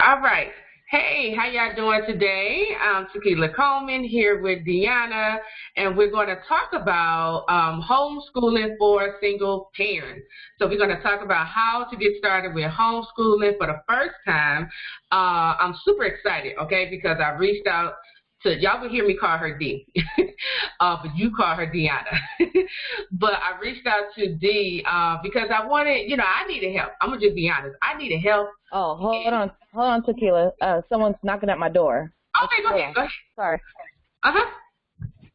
All right. Hey, how y'all doing today? I'm Taquila Coleman here with Deanna, and we're going to talk about homeschooling for single parents. So we're going to talk about how to get started with homeschooling for the first time. I'm super excited, okay, because I reached out to, y'all will hear me call her D, but you call her Deanna. But I reached out to D because I wanted, I needed help. I'm going to just be honest. I needed help. Oh, hold on, Taquila. Someone's knocking at my door. Okay, go ahead. Sorry. Uh-huh.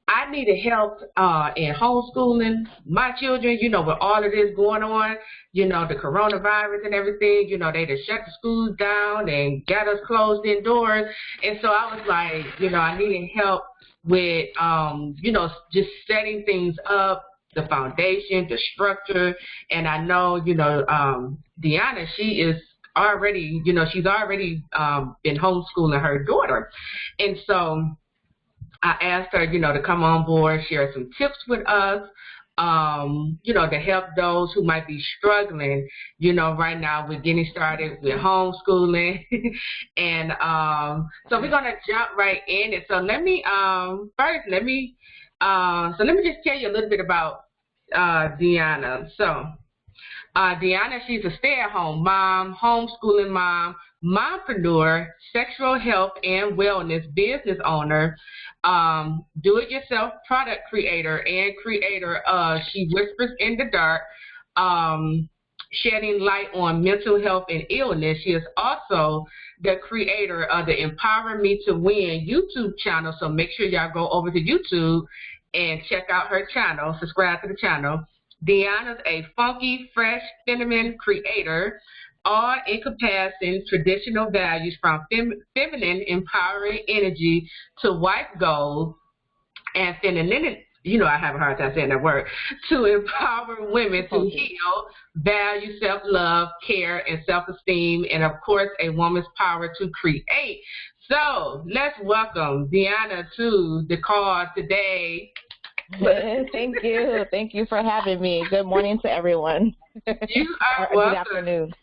I needed help in homeschooling my children, with all of this going on, the coronavirus and everything, they just shut the schools down and got us closed indoors. And so I was like, I needed help with, just setting things up, the foundation, the structure. And I know, Deanna, she is already, she's already been homeschooling her daughter. And so I asked her, to come on board, share some tips with us, to help those who might be struggling, right now with getting started with homeschooling. And so we're going to jump right in. And so let me just tell you a little bit about Deanna. So Deanna, she's a stay-at-home mom, homeschooling mom, mompreneur, sexual health and wellness business owner, do-it-yourself product creator and creator of She Whispers in the Dark, shedding light on mental health and illness. She is also the creator of the Empower Me to Win YouTube channel, so make sure y'all go over to YouTube and check out her channel, subscribe to the channel. Deanna's a funky, fresh, feminine creator, all encompassing traditional values from feminine, empowering energy to wife goals and femininity. I have a hard time saying that word, to empower women to heal, value self-love, care, and self-esteem, and, of course, a woman's power to create. So let's welcome Deanna to the call today. Thank you. Thank you for having me. Good morning to everyone. You are welcome. Good afternoon.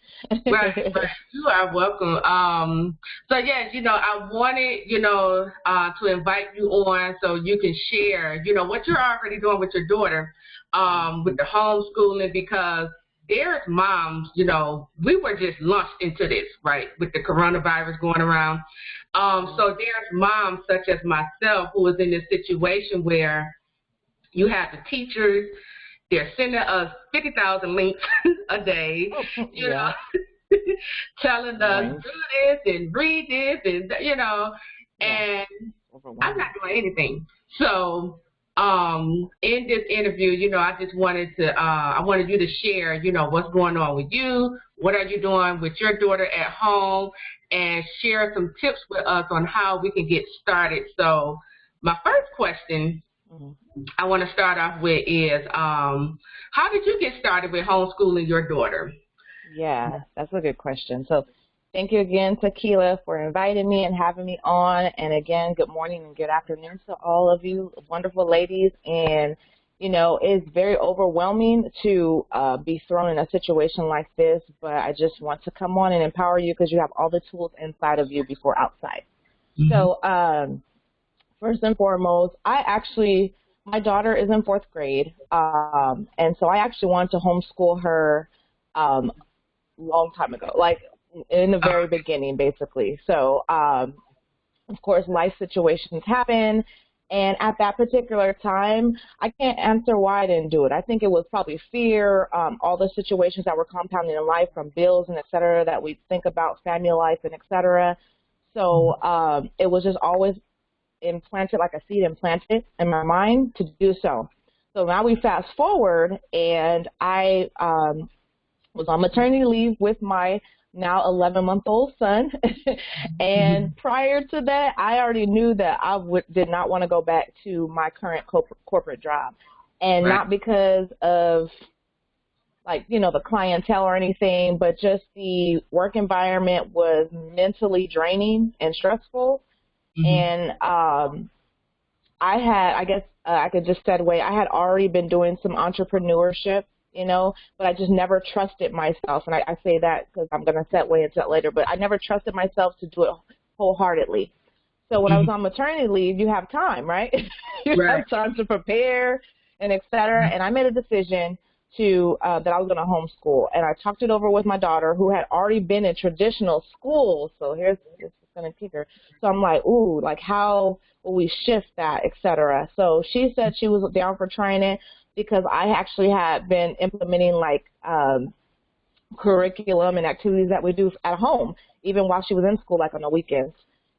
Right. You are welcome. So yes, I wanted, to invite you on so you can share, what you're already doing with your daughter, with the homeschooling, because there's moms, we were just launched into this, right, with the coronavirus going around. So there's moms such as myself who is in this situation where you have the teachers, they're sending us 50,000 links a day, telling us do this and read this and, and I'm not doing anything. So in this interview, I just wanted to, I wanted you to share, what's going on with you, what are you doing with your daughter at home, and share some tips with us on how we can get started. So my first question I want to start off with is, how did you get started with homeschooling your daughter? Yeah, that's a good question. So thank you again, Taquila, for inviting me and having me on. And again, good morning and good afternoon to all of you wonderful ladies. And, it's very overwhelming to be thrown in a situation like this, but I just want to come on and empower you because you have all the tools inside of you before outside. So first and foremost, my daughter is in 4th grade, and so I actually wanted to homeschool her long time ago, like in the very beginning, basically. So, of course, life situations happen, and at that particular time, I can't answer why I didn't do it. I think it was probably fear, all the situations that were compounding in life from bills and et cetera that we think about, family life and et cetera. So it was just always implanted, like a seed implanted in my mind to do so. So now we fast forward, and I was on maternity leave with my now 11-month-old son. And prior to that, I already knew that I did not want to go back to my current corporate job. And not because of, the clientele or anything, but just the work environment was mentally draining and stressful. And I could just segue, I had already been doing some entrepreneurship, you know, but I just never trusted myself. And I say that because I'm going to segue into that later, but I never trusted myself to do it wholeheartedly. So when I was on maternity leave, you have time, right? You have time to prepare and et cetera. And I made a decision to that I was going to homeschool. And I talked it over with my daughter, who had already been in traditional school. So this is going to kick her. So I'm like, ooh, like how will we shift that, et cetera? So she said she was down for trying it because I actually had been implementing like curriculum and activities that we do at home, even while she was in school, like on the weekends.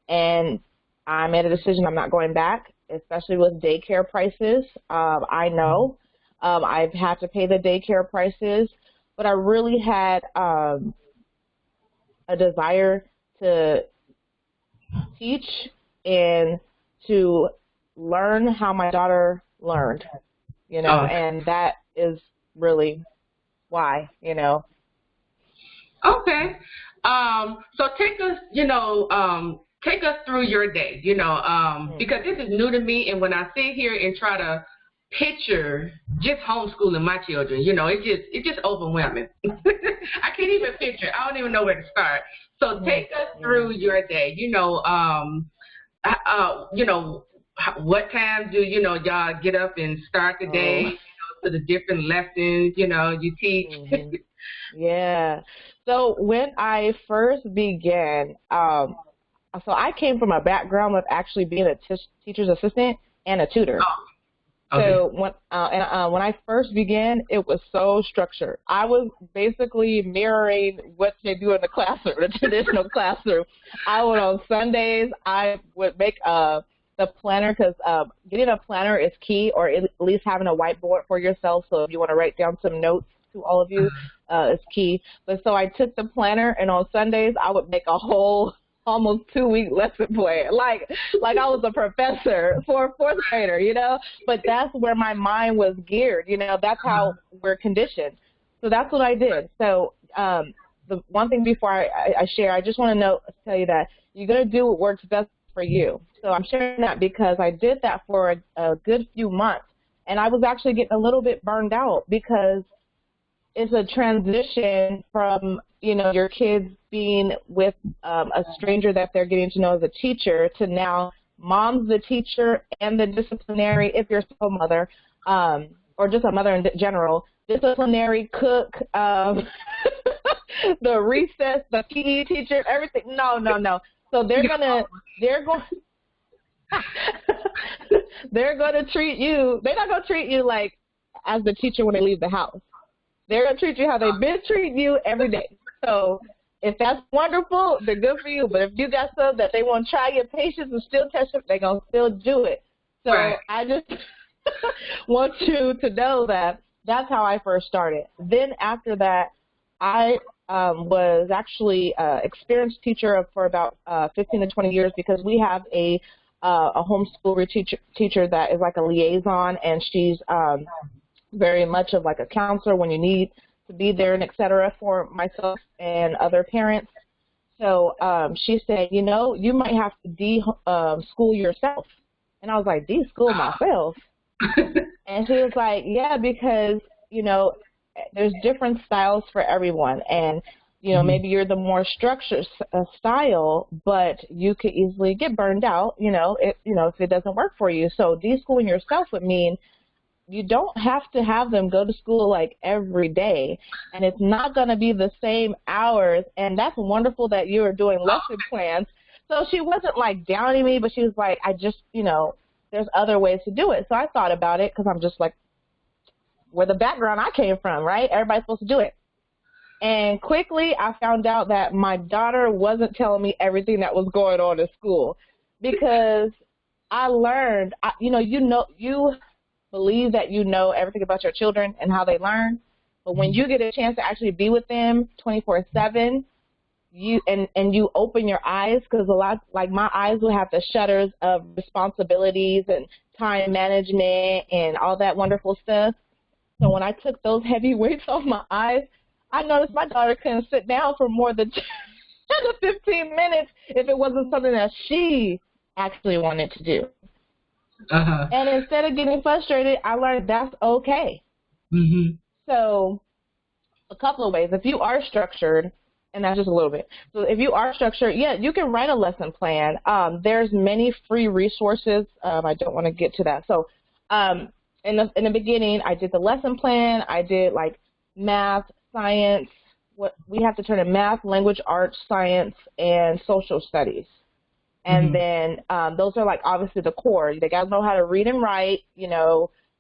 And I made a decision I'm not going back, especially with daycare prices. I know I've had to pay the daycare prices, but I really had a desire to teach and to learn how my daughter learned, you know, and that is really why, you know. Okay. So take us, take us through your day, because this is new to me, and when I sit here and try to picture just homeschooling my children, it's just overwhelming. I can't even picture. I don't even know where to start. So take us through your day. What time do y'all get up and start the day? To the different lessons, you teach. Yeah. So when I first began, so I came from a background of actually being a teacher's assistant and a tutor. Okay. So when I first began, it was so structured. I was basically mirroring what they do in the classroom, the traditional classroom. I would on Sundays, I would make the planner, because getting a planner is key, or at least having a whiteboard for yourself. So if you want to write down some notes to all of you, is key. But so I took the planner, and on Sundays I would make a whole almost 2-week lesson plan, like I was a professor for a fourth grader, But that's where my mind was geared, That's how we're conditioned. So that's what I did. So the one thing before I share, I just want to tell you that you're going to do what works best for you. So I'm sharing that because I did that for a good few months, and I was actually getting a little bit burned out because it's a transition from, your kids being with a stranger that they're getting to know as a teacher to now mom's the teacher and the disciplinary, if you're still a mother, or just a mother in general, disciplinary, cook, the recess, the PE teacher, everything. No. So they're going to treat you, they're not going to treat you like as the teacher when they leave the house. They're going to treat you how they've been treating you every day. So if that's wonderful, they're good for you. But if you got some that they want to try your patience and still test it, they're going to still do it. So I just want you to know that that's how I first started. Then after that, I was actually an experienced teacher for about 15 to 20 years, because we have a homeschool teacher that is like a liaison, and she's very much of like a counselor when you need to be there and et cetera for myself and other parents. So she said, you might have to de-school yourself. And I was like, de-school myself? And she was like, yeah, because, there's different styles for everyone. And, maybe you're the more structured style, but you could easily get burned out, if it doesn't work for you. So de-schooling yourself would mean you don't have to have them go to school like every day, and it's not going to be the same hours. And that's wonderful that you are doing lesson plans. So she wasn't like downing me, but she was like, I just, there's other ways to do it. So I thought about it, because I'm just like, where the background I came from, right? Everybody's supposed to do it. And quickly I found out that my daughter wasn't telling me everything that was going on in school, because I learned, you believe that you know everything about your children and how they learn, but when you get a chance to actually be with them 24/7, you open your eyes, because a lot, like my eyes will have the shutters of responsibilities and time management and all that wonderful stuff. So when I took those heavy weights off my eyes, I noticed my daughter couldn't sit down for more than 10 to 15 minutes if it wasn't something that she actually wanted to do. And instead of getting frustrated, I learned that's okay. So a couple of ways. If you are structured, and that's just a little bit. So if you are structured, yeah, you can write a lesson plan. There's many free resources. I don't want to get to that. So in the beginning, I did the lesson plan. I did like math, science. What we have to turn in math, language, arts, science, and social studies. And then those are like obviously the core. They got to know how to read and write,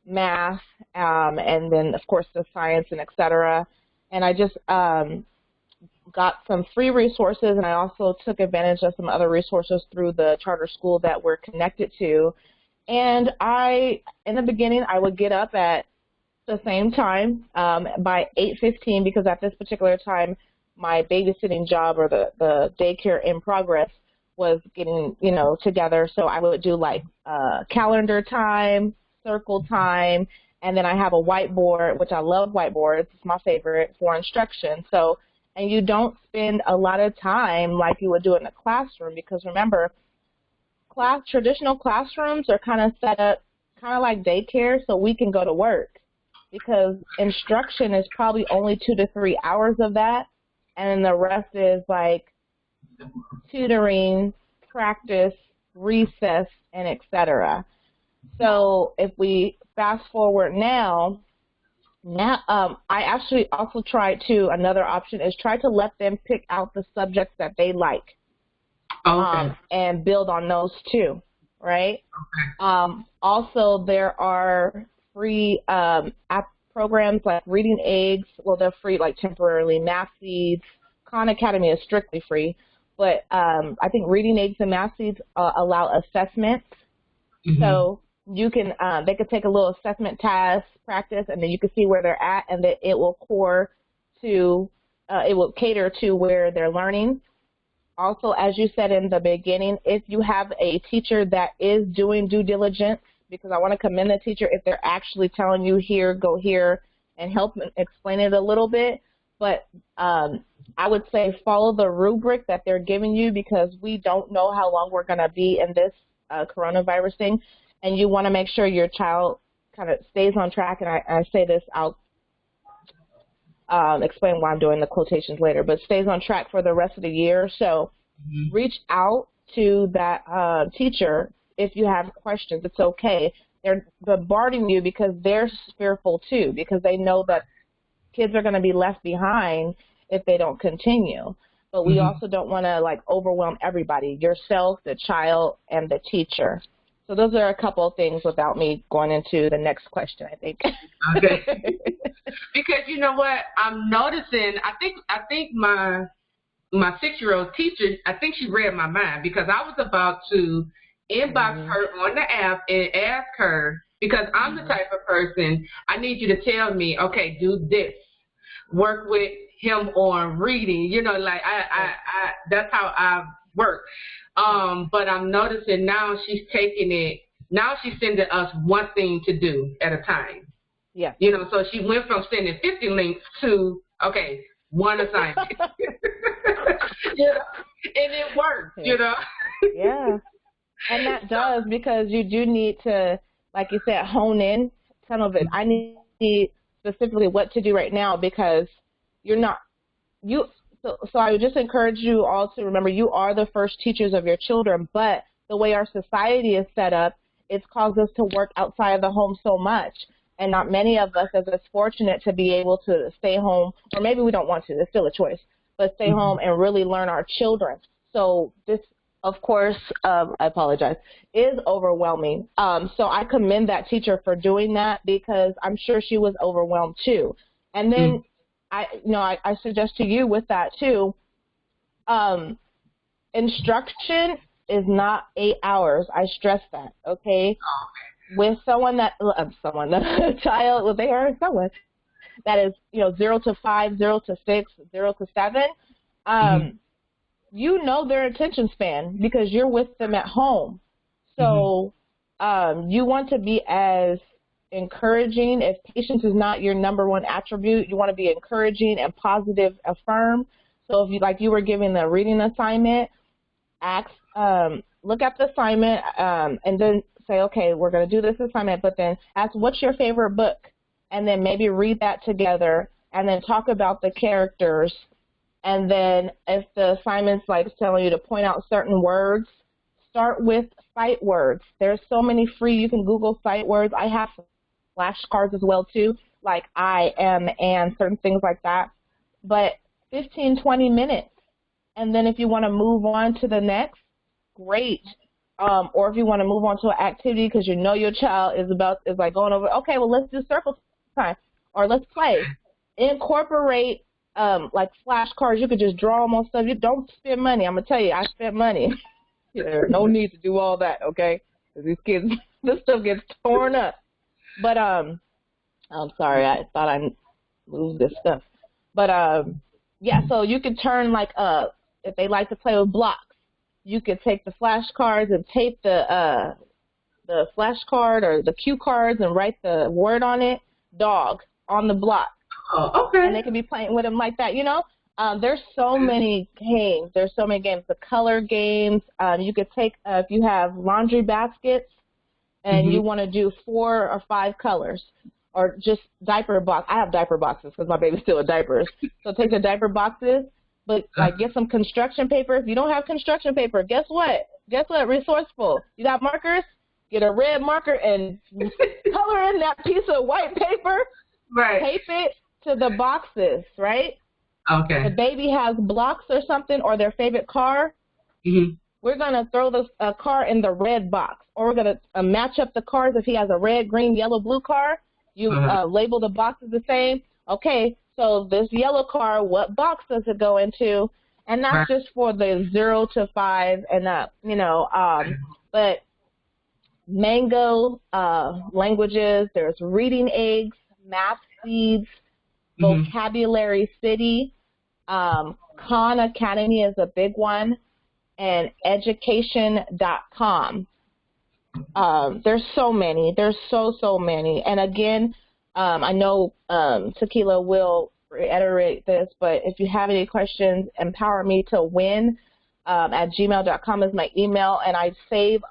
math, and then of course the science and et cetera. And I just got some free resources, and I also took advantage of some other resources through the charter school that we're connected to. And in the beginning, I would get up at the same time by 8:15, because at this particular time, my babysitting job or the daycare in progress was getting, together. So I would do like calendar time, circle time, and then I have a whiteboard, which I love whiteboards. It's my favorite for instruction. So, and you don't spend a lot of time like you would do in a classroom, because remember, traditional classrooms are kind of set up kind of like daycare, so we can go to work, because instruction is probably only 2 to 3 hours of that, and then the rest is like tutoring, practice, recess, and et cetera. So if we fast forward now, I actually also another option is try to let them pick out the subjects that they like. Okay. And build on those too, right? Okay. Also, there are free app programs like Reading Eggs. Well, they're free like temporarily. Math Seeds. Khan Academy is strictly free. But I think Reading Eggs and Math Seeds allow assessments. So you can, they could take a little assessment task, practice, and then you can see where they're at, and that it will it will cater to where they're learning. Also, as you said in the beginning, if you have a teacher that is doing due diligence, because I want to commend the teacher if they're actually telling you here, go here, and help explain it a little bit. But I would say follow the rubric that they're giving you, because we don't know how long we're going to be in this coronavirus thing, and you want to make sure your child kind of stays on track. And I say this, I'll explain why I'm doing the quotations later, but stays on track for the rest of the year. So reach out to that teacher if you have questions. It's okay. They're bombarding you because they're fearful too, because they know that kids are going to be left behind if they don't continue. But we also don't want to like overwhelm everybody, yourself, the child, and the teacher. So those are a couple of things without me going into the next question, I think. Okay. Because you know what, I'm noticing, I think my 6-year-old teacher, I think she read my mind, because I was about to inbox her on the app and ask her, because I'm the type of person, I need you to tell me, okay, do this. Work with him on reading, like I that's how I work. But I'm noticing now she's taking it, now she's sending us one thing to do at a time. Yeah. So she went from sending 50 links to, okay, one assignment. And it works, Yeah. And that does, because you do need to, like you said, hone in some of it. I need specifically what to do right now, because so I would just encourage you all to remember you are the first teachers of your children, but the way our society is set up, it's caused us to work outside of the home so much. And not many of us are as fortunate to be able to stay home, or maybe we don't want to, it's still a choice, but stay home and really learn our children. So this, of course, I apologize, is overwhelming. So I commend that teacher for doing that, because I'm sure she was overwhelmed too. And then I suggest to you with that too, instruction is not 8 hours. I stress that, okay? With a child, well, they are someone that is, 0 to 5, 0 to 6, 0 to 7, their attention span, because you're with them at home. So you want to be as encouraging. If patience is not your number one attribute, you want to be encouraging and positive, affirm. So if you were giving the reading assignment, look at the assignment, and then say, okay, we're going to do this assignment, but then ask, what's your favorite book? and then maybe read that together, and then talk about the characters. And then if the assignment's like telling you to point out certain words, start with sight words. There's so many free, you can Google sight words. I have flashcards as well too, like I, am, and certain things like that. But 15, 20 minutes. And then if you want to move on to the next, great. Or if you want to move on to an activity because you know your child is like going over, okay, well, let's do circle time, or let's play. Incorporate like flashcards. You could just draw them on stuff. You don't spend money. I'm going to tell you, I spent money. There's no need to do all that, okay? Because these kids, this stuff gets torn up. But I'm sorry, I thought I moved this stuff. But yeah, so you could turn like if they like to play with blocks, you could take the flashcards and tape the flashcard or the cue cards and write the word on it, dog, on the block. Oh, okay. And they can be playing with them like that, you know. There's so many games. There's so many games. The color games. You could take if you have laundry baskets and you want to do 4 or 5 colors, or just diaper box. I have diaper boxes because my baby's still in diapers. So take the diaper boxes, but like get some construction paper. If you don't have construction paper, guess what? Guess what? Resourceful. You got markers? Get a red marker and color in that piece of white paper. Right. Tape it to the boxes, right? Okay. If the baby has blocks or something, or their favorite car, we're going to throw the car in the red box. Or we're going to match up the cars. If he has a red, green, yellow, blue car, you label the boxes the same. Okay, so this yellow car, what box does it go into? And that's just for the 0 to 5 and up, you know. But Mango languages, there's reading eggs, math seeds, vocabulary city, Khan Academy is a big one, and education.com. There's so many. There's so many. And again, I know Taquila will reiterate this, but if you have any questions, empowermetowin at gmail.com is my email, and I save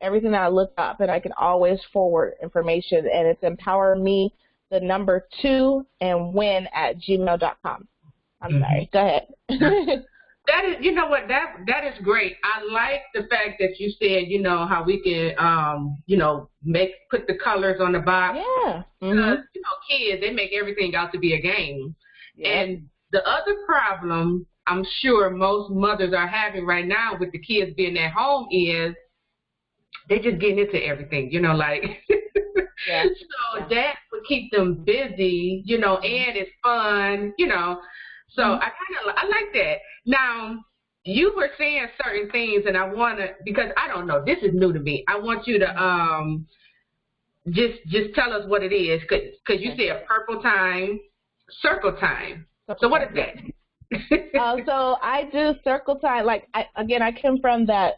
everything that I look up, and I can always forward information, and it's empowerme, the number 2, and win at gmail.com. I'm sorry. Go ahead. That is, you know what, that is great. I like the fact that you said, you know, how we can, you know, put the colors on the box. Yeah. Because, you know, kids, they make everything out to be a game. And the other problem I'm sure most mothers are having right now with the kids being at home is they're just getting into everything, you know, like. So that would keep them busy, you know, and it's fun, you know. So I like that. Now, you were saying certain things, and I want to, because I don't know, this is new to me. I want you to just tell us what it is, because you said purple time, circle time. So what is that? So I do circle time. Like, I come from that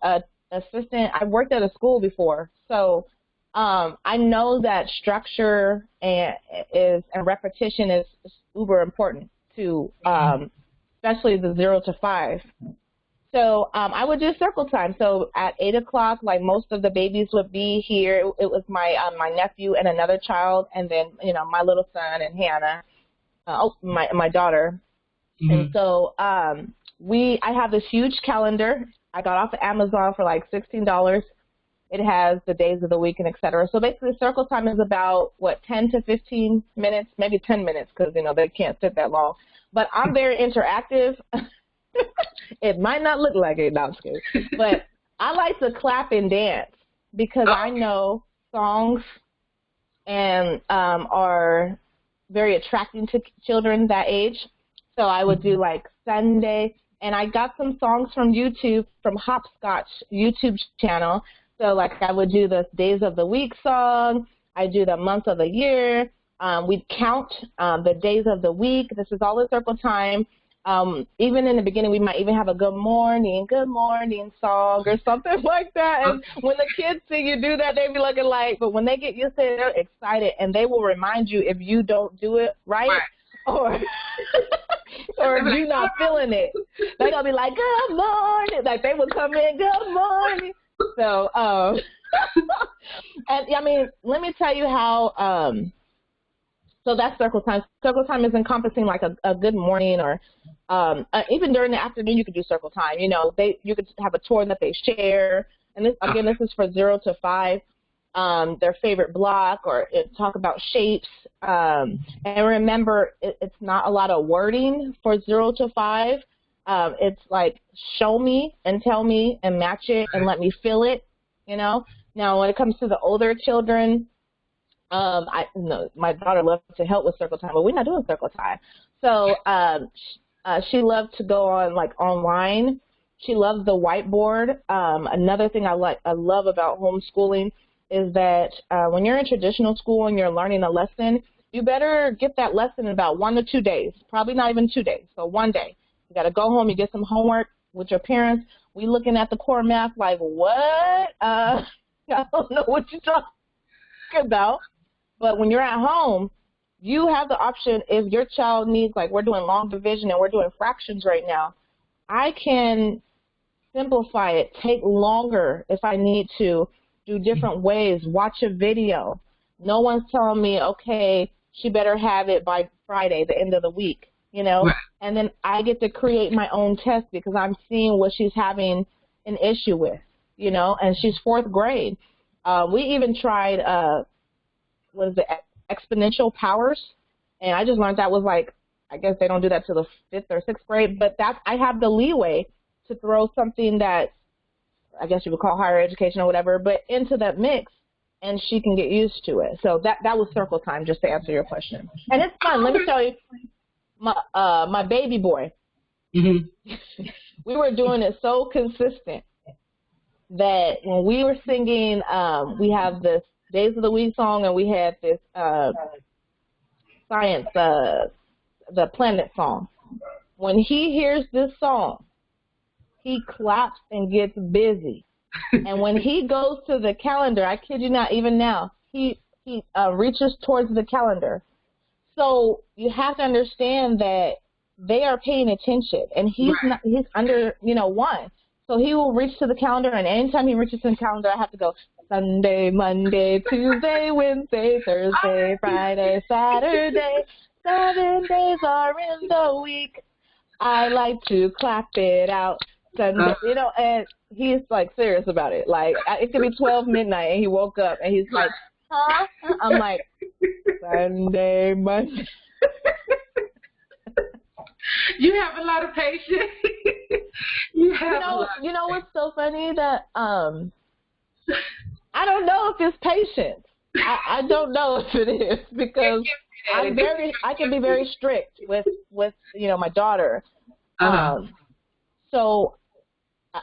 assistant. I worked at a school before, so I know that structure and repetition is uber important to especially the 0 to 5. So I would do circle time. So at 8 o'clock, like most of the babies would be here. It was my my nephew and another child, and then, you know, my little son and Hannah, my daughter. And so I have this huge calendar. I got off of Amazon for like $16. It has the days of the week and et cetera. So basically, circle time is about, 10 to 15 minutes, maybe 10 minutes, because, you know, they can't sit that long. But I'm very interactive. It might not look like it, no, I'm just kidding. But I like to clap and dance because I know songs and are very attracting to children that age. So I would do like Sunday, and I got some songs from YouTube, from Hopscotch YouTube channel. So like I would do the days of the week song, I do the month of the year, we'd count the days of the week. This is all in circle time. Even in the beginning, we might even have a good morning song or something like that. And when the kids see you do that, they be looking like, but when they get used to it, they're excited, and they will remind you if you don't do it right. Or or if you're not feeling it. They're going to be like, good morning. Like, they will come in, good morning. So, and I mean, let me tell you how So that's circle time. Circle time is encompassing like a good morning, or even during the afternoon you could do circle time. You know, you could have a tour that they share. And this, again, this is for 0 to 5, their favorite block, or talk about shapes. And remember, it's not a lot of wording for 0 to 5. It's like show me and tell me and match it and let me feel it, you know. Now, when it comes to the older children, my daughter loves to help with circle time, but we're not doing circle time. So she loved to go on like online. She loves the whiteboard. Another thing I love about homeschooling is that when you're in traditional school and you're learning a lesson, you better get that lesson in about 1 to 2 days, probably not even 2 days, so 1 day. You got to go home, you get some homework with your parents. We looking at the core math like, what? I don't know what you're talking about. But when you're at home, you have the option, if your child needs, like we're doing long division and we're doing fractions right now, I can simplify it, take longer if I need to, do different ways, watch a video. No one's telling me, okay, she better have it by Friday, the end of the week, you know. Right. And then I get to create my own test because I'm seeing what she's having an issue with, you know, and she's 4th grade. We even tried, what is it, exponential powers, and I just learned that was like, I guess they don't do that till the 5th or 6th grade, but I have the leeway to throw something that I guess you would call higher education or whatever, but into that mix, and she can get used to it. So that was circle time, just to answer your question. And it's fun. Let me tell you, my baby boy, we were doing it so consistent that when we were singing, we have this Days of the Week song, and we had this science, the planet song. When he hears this song, he claps and gets busy. And when he goes to the calendar, I kid you not, even now, he reaches towards the calendar. So you have to understand that they are paying attention, and he's under, 1. So he will reach to the calendar, and anytime he reaches to the calendar, I have to go Sunday, Monday, Tuesday, Wednesday, Thursday, Friday, Saturday. 7 days are in the week. I like to clap it out. Sunday, and he's like serious about it. Like it could be 12 midnight, and he woke up, and he's like, "Huh?" I'm like, Sunday, Monday. You have a lot of patience. You know what's so funny, that I don't know if it's patience. I don't know if it is, because I can be very strict with my daughter. So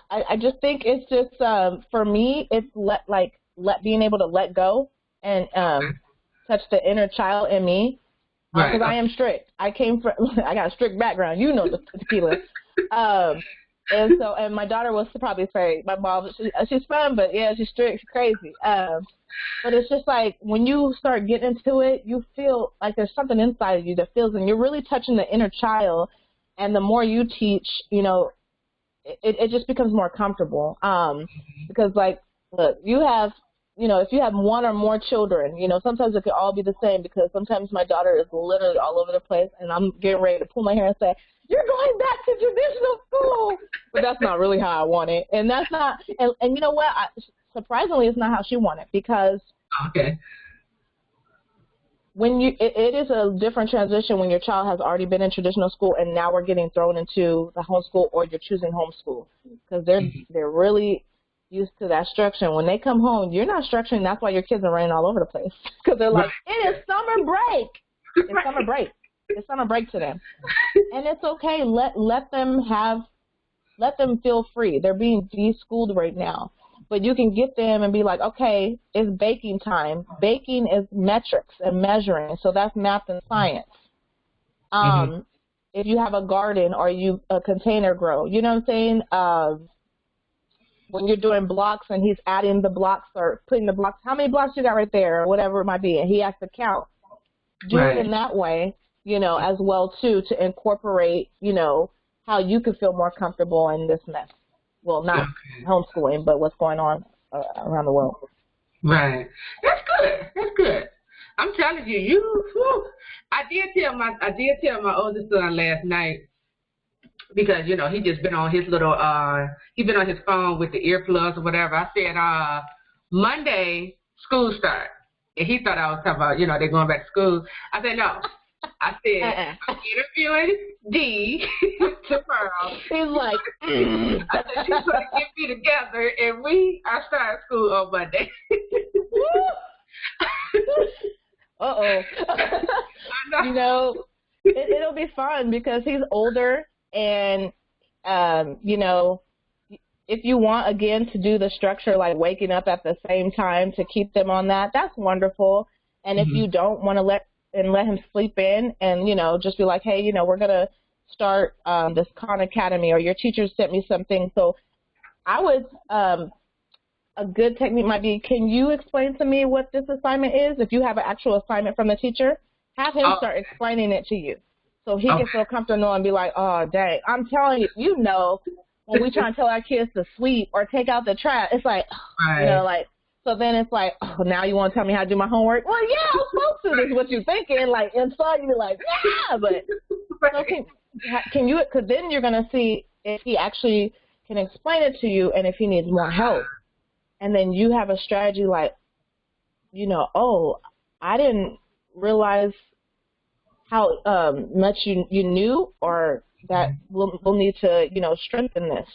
I just think it's just for me, it's being able to let go and touch the inner child in me, because I am strict. I got a strict background, the tequila. And my daughter will probably say, my mom, she's fun, but yeah, she's strict, she's crazy. But it's just like when you start getting into it, you feel like there's something inside of you that feels, and you're really touching the inner child. And the more you teach, it just becomes more comfortable. Because like, look, you have, if you have 1 or more children, sometimes it could all be the same, because sometimes my daughter is literally all over the place, and I'm getting ready to pull my hair and say, "You're going back to traditional school," but that's not really how I want it, and that's not. And you know what? Surprisingly, it's not how she wanted, because when it is a different transition when your child has already been in traditional school, and now we're getting thrown into the homeschool, or you're choosing homeschool, because they're really used to that structure. When they come home, you're not structuring. That's why your kids are running all over the place, because they're like, it is summer break. It's summer break. It's summer break to them, and it's okay. Let them feel free. They're being de-schooled right now, but you can get them and be like, okay, it's baking time. Baking is metrics and measuring, so that's math and science. If you have a garden or a container grow, you know what I'm saying? When you're doing blocks and he's adding the blocks or putting the blocks, how many blocks you got right there, or whatever it might be, and he has to count. Do it in that way, as well, too, to incorporate, how you could feel more comfortable in this mess. Well, not homeschooling, but what's going on around the world. Right. That's good. That's good. I'm telling you, whew. I did tell my oldest son last night because he just been on his little he been on his phone with the earplugs or whatever. I said Monday school start, and he thought I was talking about they're going back to school. I said no. I said I'm interviewing Dee tomorrow. He's like, I said she's going to get me together, and I start school on Monday. Uh-oh. It'll be fun because he's older, and, if you want, again, to do the structure, like waking up at the same time to keep them on that, that's wonderful. And if you don't want to let him sleep in and, just be like, hey, we're going to start this Khan Academy, or your teacher sent me something. So I would a good technique might be, can you explain to me what this assignment is? If you have an actual assignment from the teacher, have him start explaining it to you so he can feel comfortable and be like, oh, dang, I'm telling you, when we try to tell our kids to sleep or take out the trash, it's like, so then it's like, oh, now you want to tell me how to do my homework? Well, yeah, I'm supposed to. Is what you're thinking. Like, inside you be like, yeah, but so can you, because then you're going to see if he actually can explain it to you and if he needs more help. And then you have a strategy like, oh, I didn't realize how much you knew, or that we'll need to, strengthen this.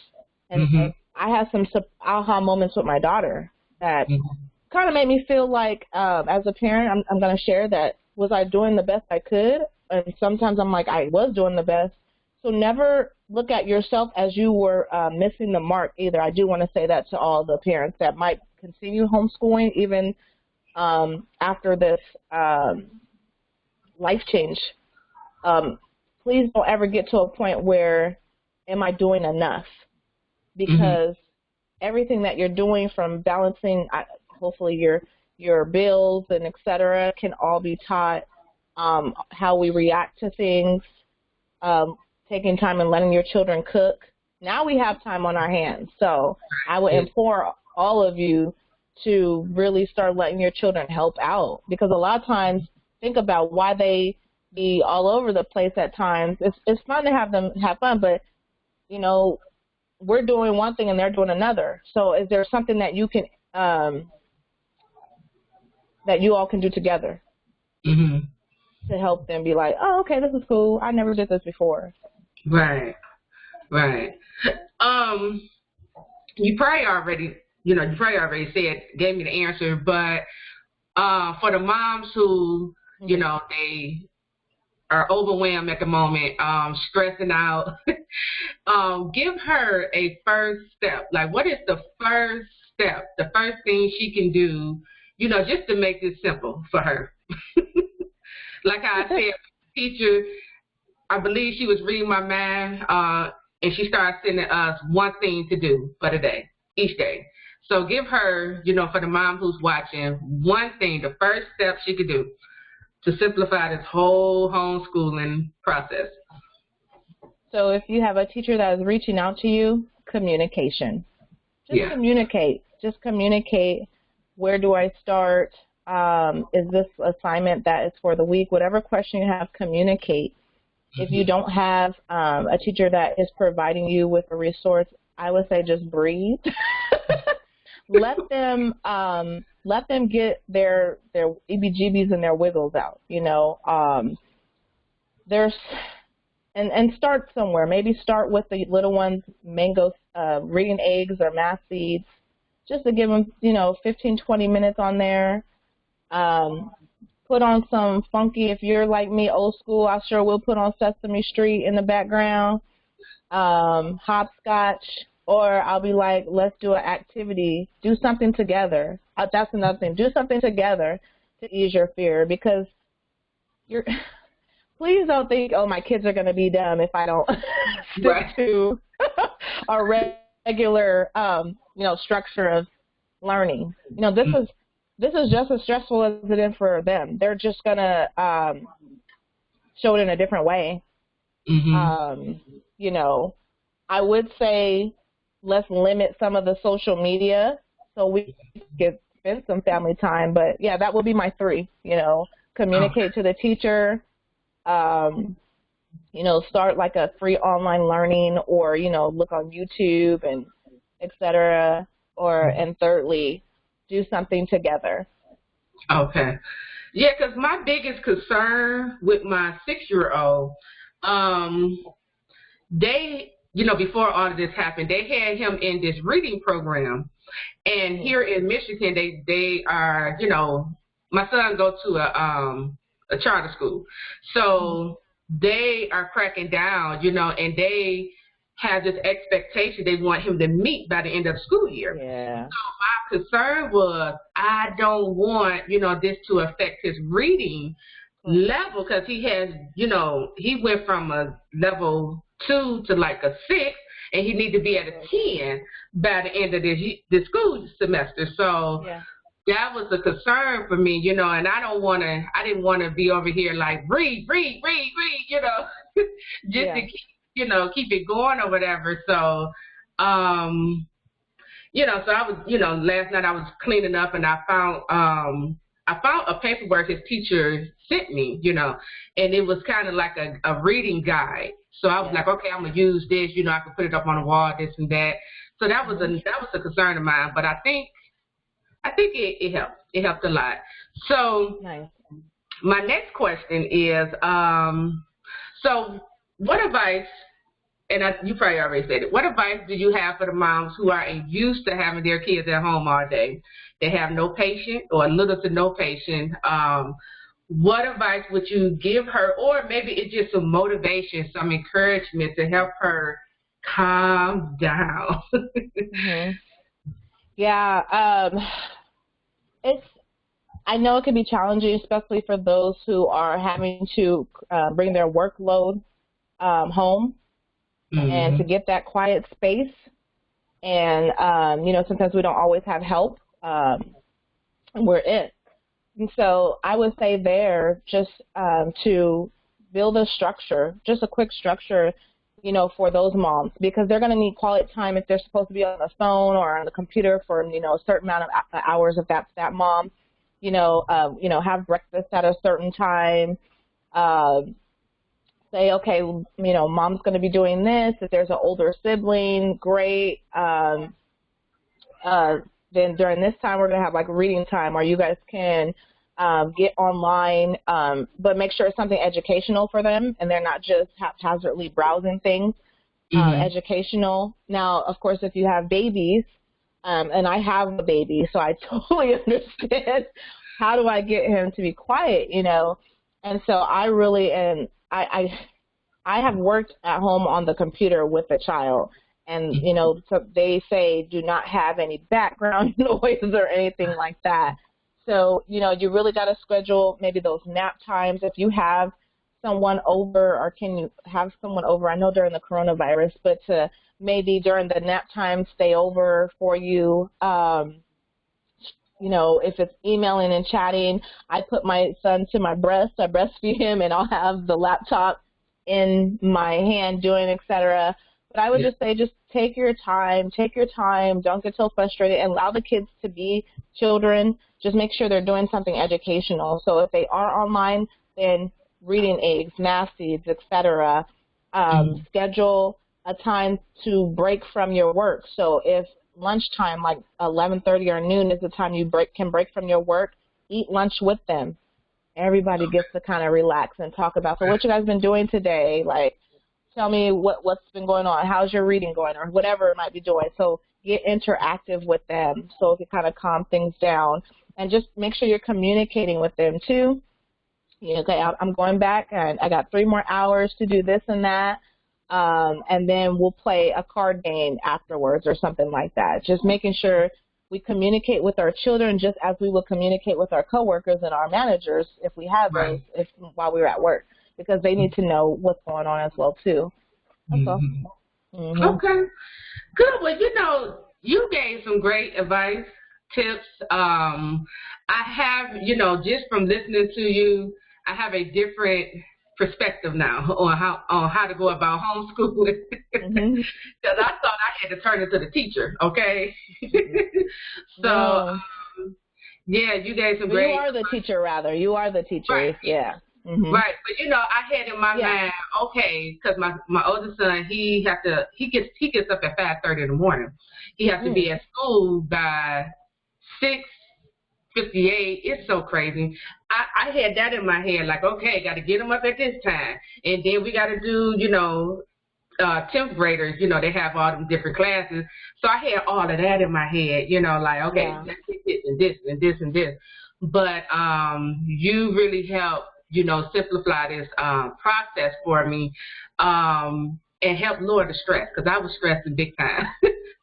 And I had some aha moments with my daughter that kind of made me feel like, as a parent, I'm going to share that, was I doing the best I could? And sometimes I'm like, I was doing the best. So never look at yourself as you were missing the mark either. I do want to say that to all the parents that might continue homeschooling even after this life change. Please don't ever get to a point where, am I doing enough? Because everything that you're doing, from balancing, hopefully your bills and et cetera, can all be taught. How we react to things, taking time and letting your children cook. Now we have time on our hands. So I would implore all of you to really start letting your children help out, because a lot of times, think about why they be all over the place at times. It's fun to have them have fun, but, we're doing one thing and they're doing another. So is there something that you can, that you all can do together to help them be like, oh, okay, this is cool. I never did this before. Right. You probably already said, gave me the answer, but for the moms who, they are overwhelmed at the moment, stressing out, give her a first step. Like, what is the first step, the first thing she can do, just to make this simple for her? Like I said, teacher, I believe she was reading my mind, and she started sending us one thing to do for the day, each day. So give her, for the mom who's watching, one thing, the first step she could do to simplify this whole homeschooling process. So if you have a teacher that is reaching out to you, communication. Communicate. Just communicate. Where do I start? Is this assignment that is for the week? Whatever question you have, communicate. If you don't have a teacher that is providing you with a resource, I would say just breathe. Let them get their EBGBs and their wiggles out. And start somewhere. Maybe start with the little ones, mango, reading eggs or math seeds, just to give them 15, 20 minutes on there. Put on some funky, if you're like me, old school, I sure will put on Sesame Street in the background, hopscotch, or I'll be like, let's do an activity, do something together. That's another thing. Do something together to ease your fear, because please don't think, oh, my kids are going to be dumb if I don't stick to a regular, structure of learning. This is just as stressful as it is for them. They're just going to show it in a different way. I would say let's limit some of the social media so we can spend some family time. But, yeah, that would be my 3, communicate to the teacher, start like a free online learning, or, look on YouTube and et cetera. And thirdly, do something together. Okay. Yeah, because my biggest concern with my 6-year-old, before all of this happened, they had him in this reading program. And here in Michigan, they are, my son goes to a charter school. So they are cracking down, and they have this expectation they want him to meet by the end of the school year. Yeah. So my concern was I don't want, this to affect his reading level, because he has, he went from a level 2 to like a 6, and he needs to be at a 10 by the end of the school semester. So that was a concern for me, and I didn't want to be over here like read, just to keep it going or whatever. So, so I was, last night I was cleaning up, and I found a paperwork his teacher sent me, and it was kind of like a reading guide. So I was like, okay, I'm gonna use this, I can put it up on the wall, this and that. So that was a concern of mine, but I think it helped. It helped a lot. So my next question is, so what advice, and you probably already said it, what advice do you have for the moms who are used to having their kids at home all day? They have no patience or little to no patience. What advice would you give her, or maybe it's just some motivation, some encouragement to help her calm down? Yeah, I know it can be challenging, especially for those who are having to bring their workload home and to get that quiet space. And, sometimes we don't always have help. We're it. And so I would say there just to build a structure, just a quick structure, for those moms, because they're going to need quality time if they're supposed to be on the phone or on the computer for, a certain amount of hours if that's that mom, have breakfast at a certain time, say, okay, mom's going to be doing this. If there's an older sibling, great. Then during this time, we're going to have like reading time where you guys can get online, but make sure it's something educational for them and they're not just haphazardly browsing things, educational. Now, of course, if you have babies, and I have a baby, so I totally understand how do I get him to be quiet, And so I really, and I have worked at home on the computer with a child. And, so they say do not have any background noise or anything like that. So, you really got to schedule maybe those nap times. If you have someone over, or can you have someone over, I know during the coronavirus, but to maybe during the nap time stay over for you. If it's emailing and chatting, I put my son to my breast, I breastfeed him, and I'll have the laptop in my hand doing, et cetera. But I would just say, just take your time, don't get so frustrated, and allow the kids to be children. Just make sure they're doing something educational. So if they are online, then reading aids, math seeds, et cetera. Schedule a time to break from your work. So if lunchtime, like 11:30 or noon is the time you can break from your work, eat lunch with them. Everybody gets to kind of relax and talk about, so what you guys been doing today? Like, tell me what's been going on. How's your reading going, or whatever it might be doing. So get interactive with them so it can kind of calm things down. And just make sure you're communicating with them too. Okay, I'm going back and I got 3 more hours to do this and that. And then we'll play a card game afterwards or something like that. Just making sure we communicate with our children just as we will communicate with our coworkers and our managers if we have those while we're at work, because they need to know what's going on as well too. That's all. Okay, good. Well, you gave some advice, great tips. I have, just from listening to you, I have a different perspective now on how to go about homeschooling, because I thought I had to turn into the teacher. Okay, so Yeah, you gave some Well, you great. are the teacher, rather. You are the Right. teacher. Yeah. Mhm. Right, but I had in my Yeah. mind, okay, because my oldest son, he gets up at 5:30 in the morning. He has to be at school by 6:58. It's so crazy. I had that in my head, like, okay, got to get him up at this time, and then we got to do, 10th graders, they have all them different classes. So I had all of that in my head, like, okay, Yeah. let's get this and this and this and this. But you really helped, simplify this process for me, and help lower the stress, because I was stressing big time.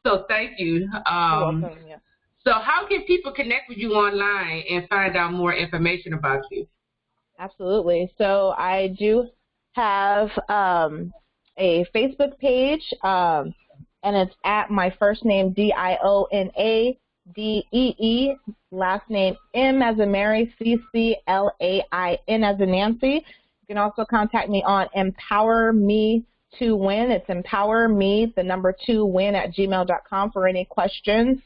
So thank you. You're welcome. Yeah. So how can people connect with you online and find out more information about you? Absolutely. So I do have a Facebook page, and it's at my first name, DIONADEE, last name M as in Mary, CCLAIN as in Nancy. You can also contact me on Empower Me to Win. It's Empower Me, the number 2 win at gmail.com for any questions.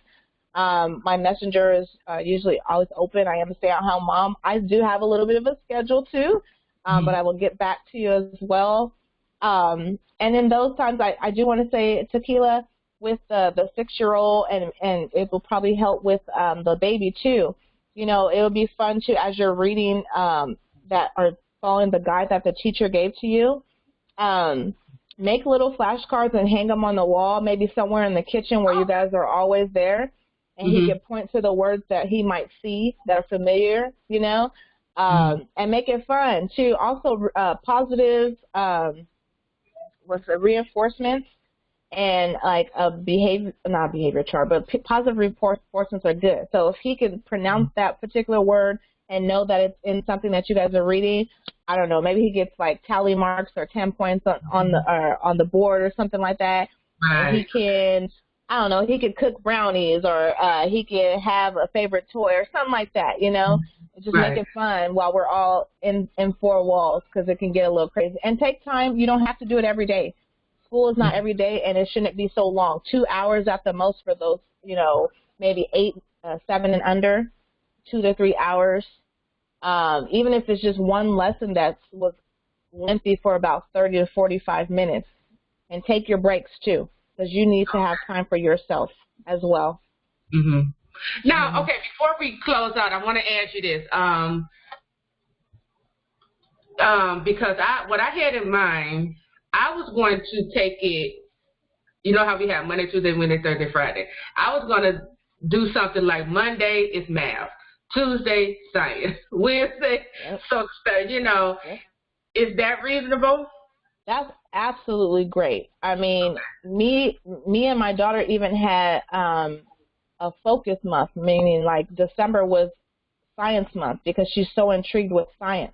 My messenger is usually always open. I am a stay-at-home mom. I do have a little bit of a schedule too, but I will get back to you as well. And in those times, I do want to say, Taquila, with the 6-year-old, and it will probably help with the baby too. It will be fun to, as you're reading that or following the guide that the teacher gave to you, make little flashcards and hang them on the wall, maybe somewhere in the kitchen where you guys are always there. And he can point to the words that he might see that are familiar, and make it fun too. Also, positive reinforcements and like a not behavior chart, but positive reinforcements are good. So if he can pronounce that particular word and know that it's in something that you guys are reading, I don't know, maybe he gets like tally marks or 10 points on the board or something like that. Right. And he can, I don't know, he could cook brownies, or he could have a favorite toy or something like that, Just make it fun while we're all in 4 walls, because it can get a little crazy. And take time. You don't have to do it every day. School is not every day, and it shouldn't be so long. 2 hours at the most for those, maybe 7 and under, 2 to 3 hours. Even if it's just one lesson that was lengthy for about 30 to 45 minutes. And take your breaks too, because you need to have time for yourself as well. Now, okay, before we close out, I want to ask you this, because what I had in mind, I was going to take it, you know how we have Monday, Tuesday, Wednesday, Thursday, Friday. I was going to do something like Monday is math, Tuesday science, Wednesday social studies. Is that reasonable? That's absolutely great. I mean, me and my daughter even had a focus month, meaning like December was science month because she's so intrigued with science.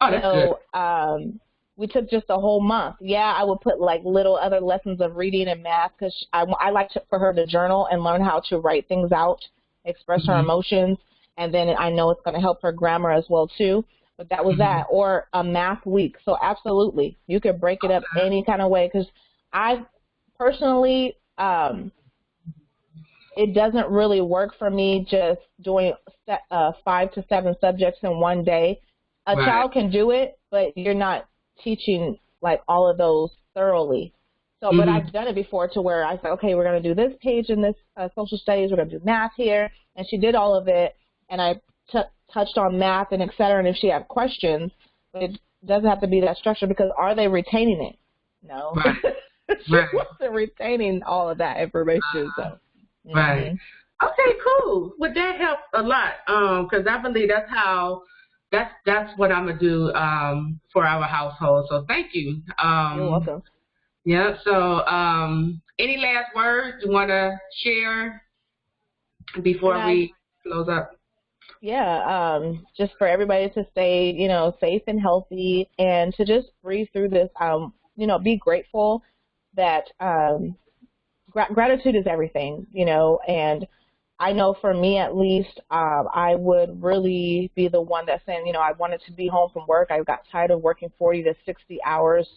Oh, that's good. We took just a whole month. Yeah, I would put like little other lessons of reading and math, because I like for her to journal and learn how to write things out, express her emotions, and then I know it's going to help her grammar as well too. But that was that, or a math week. So absolutely, you could break it up any kind of way, because I personally, it doesn't really work for me just doing 5 to 7 subjects in one day. A child can do it, but you're not teaching like all of those thoroughly. So, but I've done it before to where I said, okay, we're going to do this page in this social studies, we're going to do math here, and she did all of it, and I touched on math and et cetera, and if she had questions, but it doesn't have to be that structured, because are they retaining it? No. She wasn't retaining all of that information. So. Right. Okay, cool. Well, that helps a lot, because I believe that's what I'm going to do for our household. So thank you. You're welcome. Yeah, so any last words you want to share before we close up? Yeah, just for everybody to stay, safe and healthy, and to just breathe through this, be grateful that gratitude is everything, and I know for me at least, I would really be the one that's saying, I wanted to be home from work. I got tired of working 40 to 60 hours,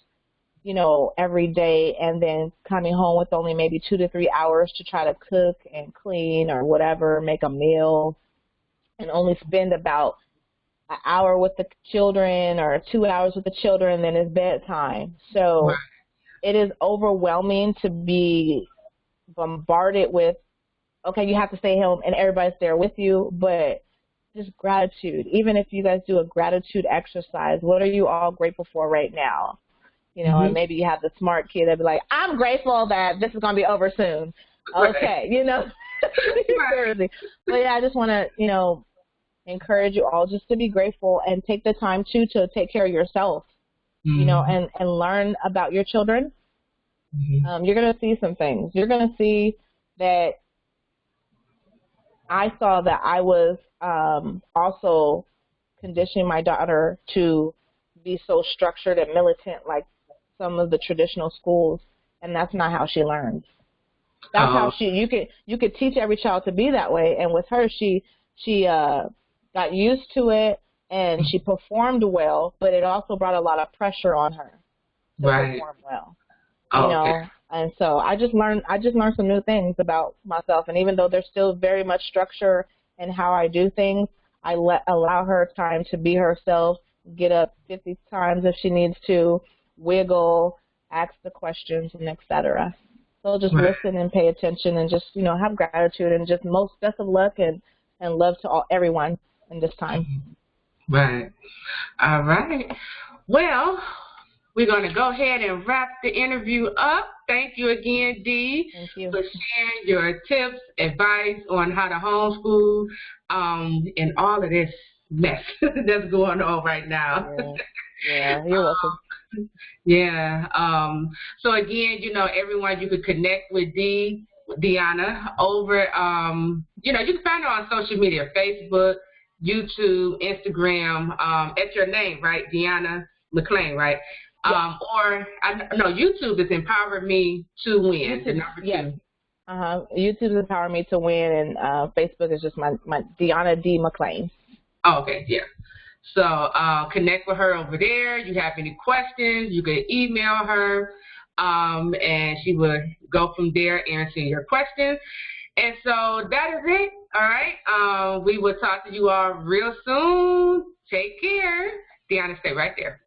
every day, and then coming home with only maybe 2 to 3 hours to try to cook and clean or whatever, make a meal. and only spend about an hour with the children or 2 hours with the children, then it's bedtime. So it is overwhelming to be bombarded with, okay, you have to stay home and everybody's there with you, but just gratitude. Even if you guys do a gratitude exercise, what are you all grateful for right now? You know, and maybe you have the smart kid that'd be like, I'm grateful that this is going to be over soon. Okay, you know, seriously. But yeah, I just want to, you know, encourage you all just to be grateful and take the time too to take care of yourself, you know, and learn about your children. You're going to see some things. You're going to see that I saw that I was also conditioning my daughter to be so structured and militant like some of the traditional schools, and that's not how she learns. That's how you could teach every child to be that way, and with her, she got used to it and she performed well, but it also brought a lot of pressure on her to perform well. You know, and so I just learned some new things about myself, and even though there's still very much structure in how I do things, I allow her time to be herself, get up 50 times if she needs to, wiggle, ask the questions, and etc. So just listen and pay attention and just, you know, have gratitude and just most best of luck and love to everyone in this time. Right. All right. Well, we're going to go ahead and wrap the interview up. Thank you again, Dee, for sharing your tips, advice on how to homeschool, and all of this mess that's going on right now. Yeah, you're welcome. Yeah. So again, you know, everyone, you could connect with Deanna over, you know, you can find her on social media, Facebook, YouTube, Instagram, at your name, right? Deanna McClain, right? Or YouTube is Empower Me to Win, the number 2. YouTube is Empower Me to Win, and Facebook is just my Deanna D. McClain. Oh, okay, yeah. So connect with her over there. You have any questions, you can email her, and she will go from there answering your questions. And so that is it. All right. We will talk to you all real soon. Take care. Deanna, stay right there.